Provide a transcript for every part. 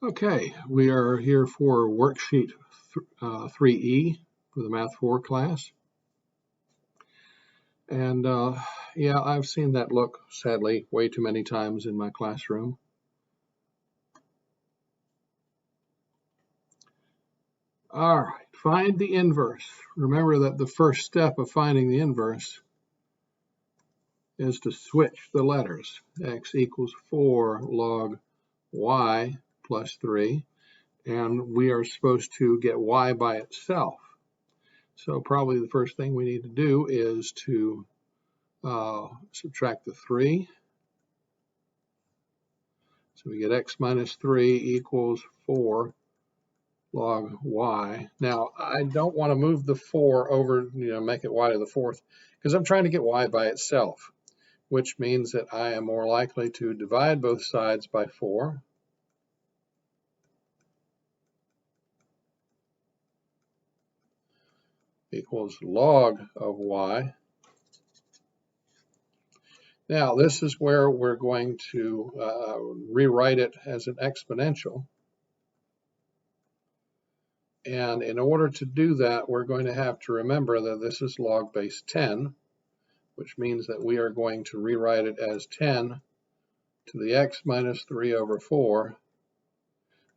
Okay, we are here for worksheet 3E for the Math 4 class. And yeah, I've seen that look, sadly, way too many times in my classroom. All right, find the inverse. Remember that the first step of finding the inverse is to switch the letters. X equals 4 log y plus 3. And we are supposed to get y by itself. So probably the first thing we need to do is to subtract the 3. So we get x minus 3 equals 4 log y. Now, I don't want to move the 4 over, make it y to the 4th, because I'm trying to get y by itself, which means that I am more likely to divide both sides by 4. Equals log of y. Now, this is where we're going to rewrite it as an exponential. And in order to do that, we're going to have to remember that this is log base 10, which means that we are going to rewrite it as 10 to the x minus 3 over 4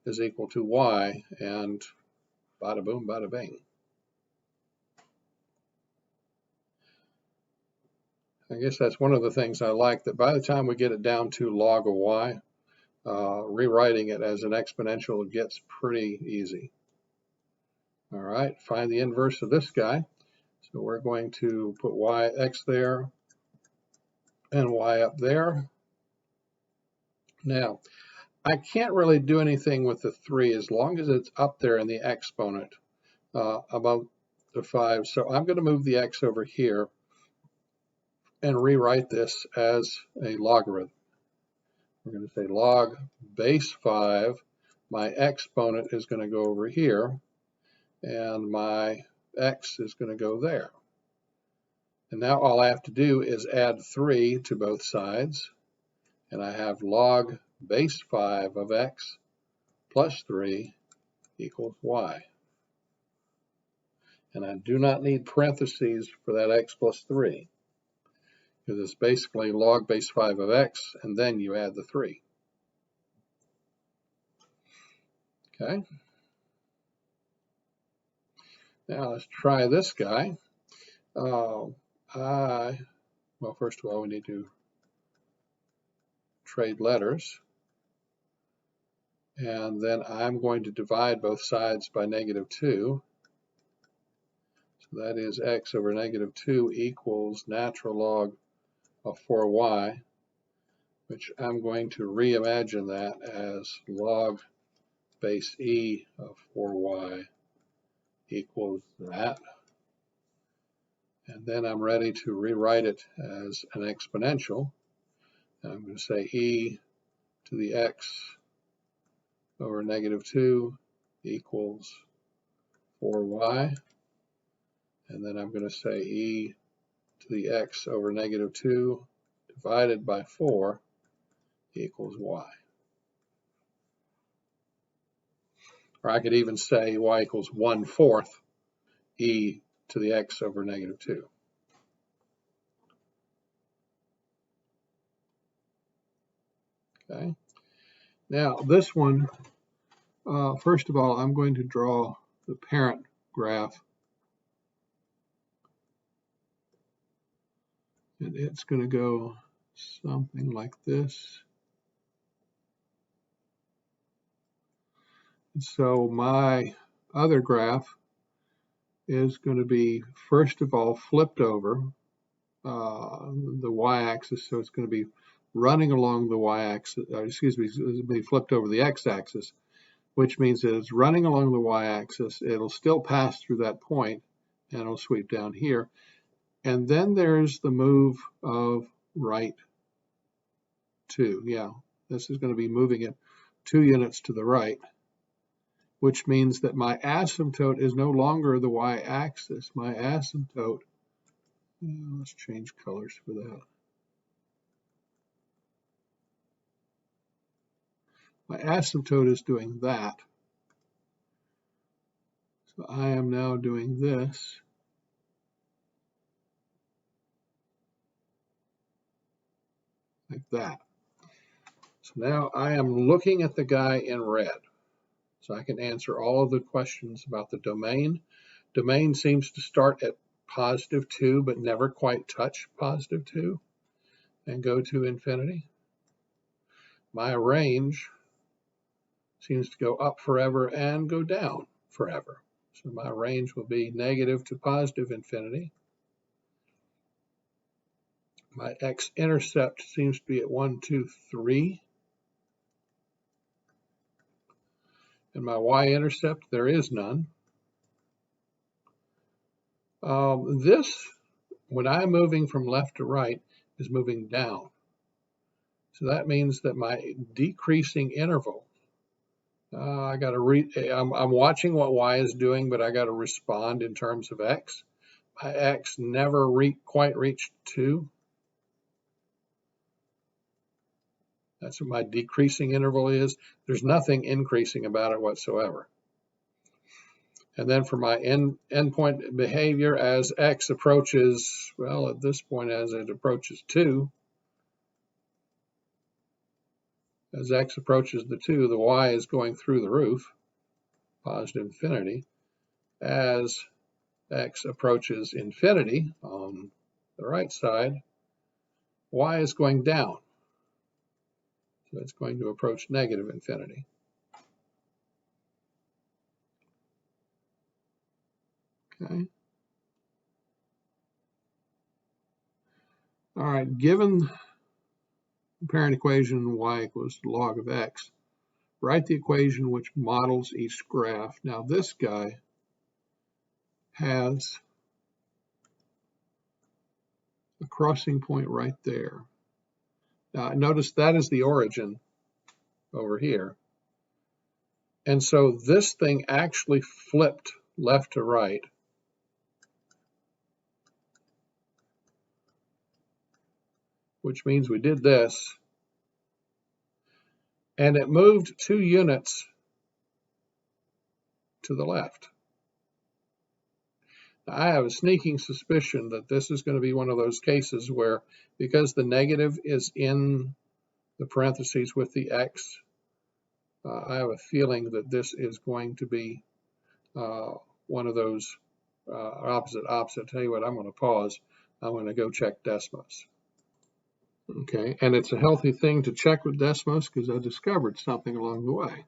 is equal to y, and bada boom, bada bing. I guess that's one of the things I like, that by the time we get it down to log of y, rewriting it as an exponential gets pretty easy. All right, find the inverse of this guy. So we're going to put x there and y up there. Now, I can't really do anything with the 3 as long as it's up there in the exponent above the 5. So I'm going to move the x over here and rewrite this as a logarithm. We're going to say log base 5. My exponent is going to go over here, and my x is going to go there. And now all I have to do is add 3 to both sides, and I have log base 5 of x plus 3 equals y. And I do not need parentheses for that x plus 3, because it's basically log base 5 of x, and then you add the 3. Okay. Now let's try this guy. Well, first of all, we need to trade letters. And then I'm going to divide both sides by -2. So that is x over -2 equals natural log of 4y, which I'm going to reimagine that as log base e of 4y equals that. And then I'm ready to rewrite it as an exponential. And I'm going to say e to the x over -2 equals 4y. And then I'm going to say e to the x over -2 divided by 4 equals y. Or I could even say y equals 1/4 e to the x over -2. Okay. Now this one, first of all, I'm going to draw the parent graph. And it's going to go something like this. And so my other graph is going to be, first of all, flipped over the y-axis. So it's going to be running along the y-axis, it's going to be flipped over the x-axis, which means that it's running along the y-axis. It'll still pass through that point, and it'll sweep down here. And then there's the move of right 2. Yeah, this is going to be moving it 2 units to the right, which means that my asymptote is no longer the y-axis. My asymptote, let's change colors for that. My asymptote is doing that. So I am now doing this. Like that. So now I am looking at the guy in red. So I can answer all of the questions about the domain. Domain seems to start at +2, but never quite touch +2 and go to infinity. My range seems to go up forever and go down forever. So my range will be negative to positive infinity. My x-intercept seems to be at 1, 2, 3. And my y-intercept, there is none. This, when I'm moving from left to right, is moving down. So that means that my decreasing interval, I got to I'm watching what y is doing, but I got to respond in terms of x. My x never quite reached 2. That's what my decreasing interval is. There's nothing increasing about it whatsoever. And then for my endpoint behavior, as x approaches, well, at this point, as it approaches 2, as x approaches the 2, the y is going through the roof, positive infinity. As x approaches infinity on the right side, y is going down. So it's going to approach negative infinity. Okay. All right, given the parent equation y equals log of x, write the equation which models each graph. Now this guy has a crossing point right there. Now notice that is the origin over here. And so this thing actually flipped left to right. Which means we did this. And it moved 2 units to the left. Now, I have a sneaking suspicion that this is going to be one of those cases where, because the negative is in the parentheses with the x, I have a feeling that this is going to be one of those opposite. Tell you what, I'm going to pause. I'm going to go check Desmos. Okay, and it's a healthy thing to check with Desmos because I discovered something along the way.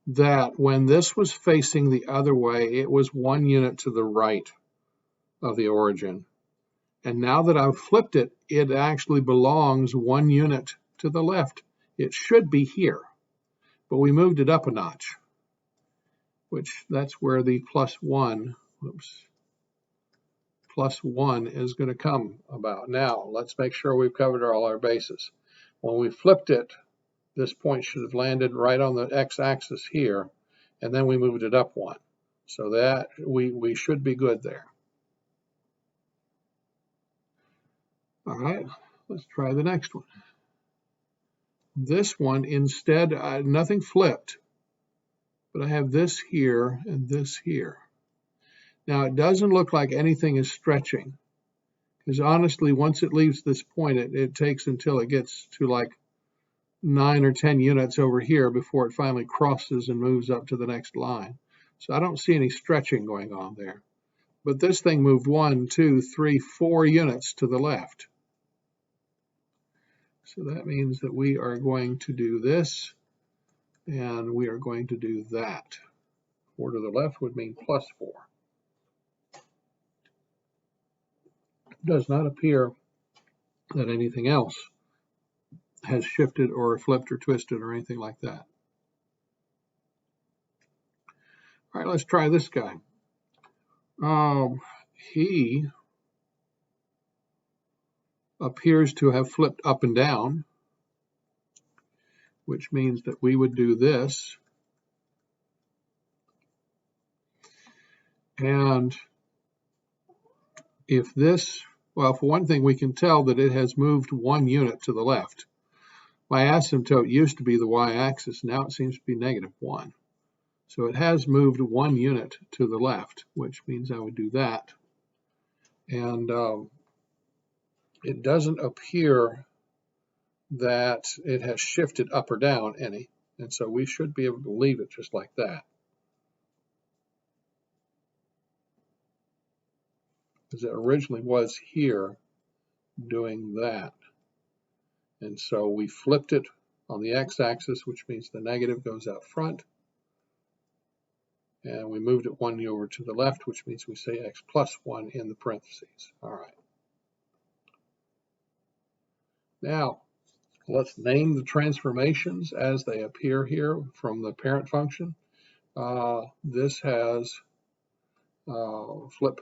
That when this was facing the other way, it was 1 unit to the right of the origin. And now that I've flipped it, it actually belongs 1 unit to the left. It should be here, but we moved it up a notch, which that's where the +1 is going to come about. Now, let's make sure we've covered all our bases. When we flipped it, this point should have landed right on the x-axis here, and then we moved it up 1. So that we should be good there. All right, let's try the next one. This one, instead, nothing flipped, but I have this here and this here. Now, it doesn't look like anything is stretching, because honestly, once it leaves this point, it takes until it gets to like 9 or 10 units over here before it finally crosses and moves up to the next line. So I don't see any stretching going on there. But this thing moved 1, 2, 3, 4 units to the left. So that means that we are going to do this, and we are going to do that. 4 to the left would mean +4. It does not appear that anything else has shifted or flipped or twisted or anything like that. All right, let's try this guy. He appears to have flipped up and down, which means that we would do this. And if this, well, for one thing, we can tell that it has moved 1 unit to the left. my asymptote used to be the y-axis. Now it seems to be -1. So it has moved 1 unit to the left, which means I would do that. And it doesn't appear that it has shifted up or down any. And so we should be able to leave it just like that. Because it originally was here doing that. And so we flipped it on the x-axis, which means the negative goes out front. And we moved it 1 over to the left, which means we say x plus 1 in the parentheses. All right. Now, let's name the transformations as they appear here from the parent function. This has flip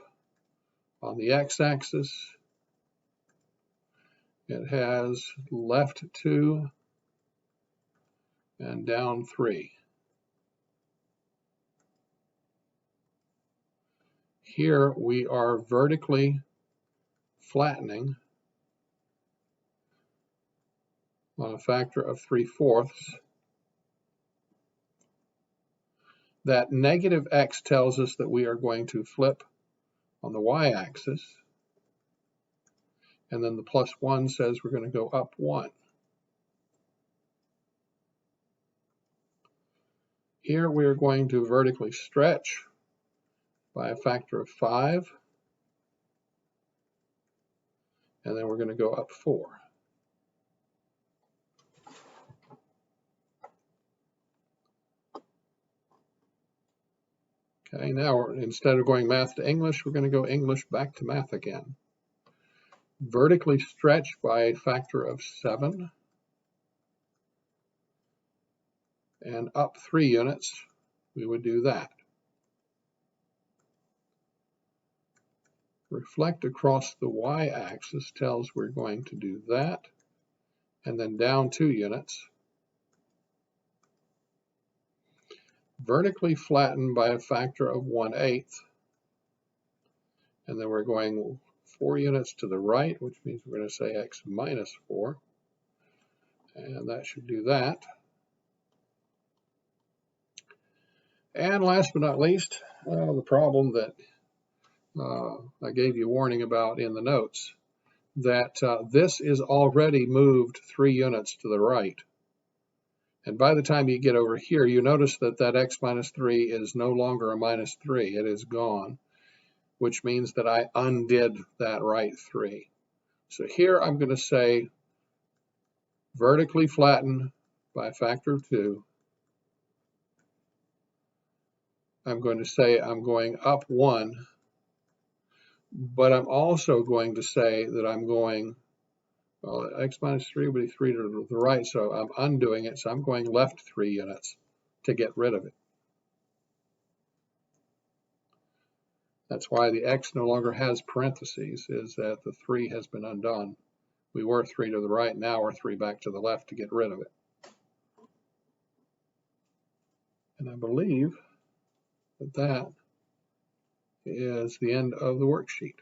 on the x-axis. It has left 2 and down 3. Here we are vertically flattening on a factor of 3/4. That negative x tells us that we are going to flip on the y-axis. And then the plus 1 says we're going to go up 1. Here we are going to vertically stretch by a factor of 5. And then we're going to go up 4. Okay, now instead of going math to English, we're going to go English back to math again. Vertically stretch by a factor of 7. And up 3 units, we would do that. Reflect across the y-axis tells we're going to do that. And then down 2 units. Vertically flatten by a factor of 1/8. And then we're going 4 units to the right, which means we're going to say x minus 4. And that should do that. And last but not least, the problem that I gave you a warning about in the notes, that this is already moved 3 units to the right. And by the time you get over here, you notice that that x minus 3 is no longer a minus 3. It is gone, which means that I undid that right 3. So here I'm going to say vertically flatten by a factor of 2. I'm going to say I'm going up 1, but I'm also going to say that I'm going, well, x minus 3 would be 3 to the right, so I'm undoing it, so I'm going left 3 units to get rid of it. That's why the x no longer has parentheses, is that the 3 has been undone. We were 3 to the right, now we're 3 back to the left to get rid of it. And I believe that that is the end of the worksheet.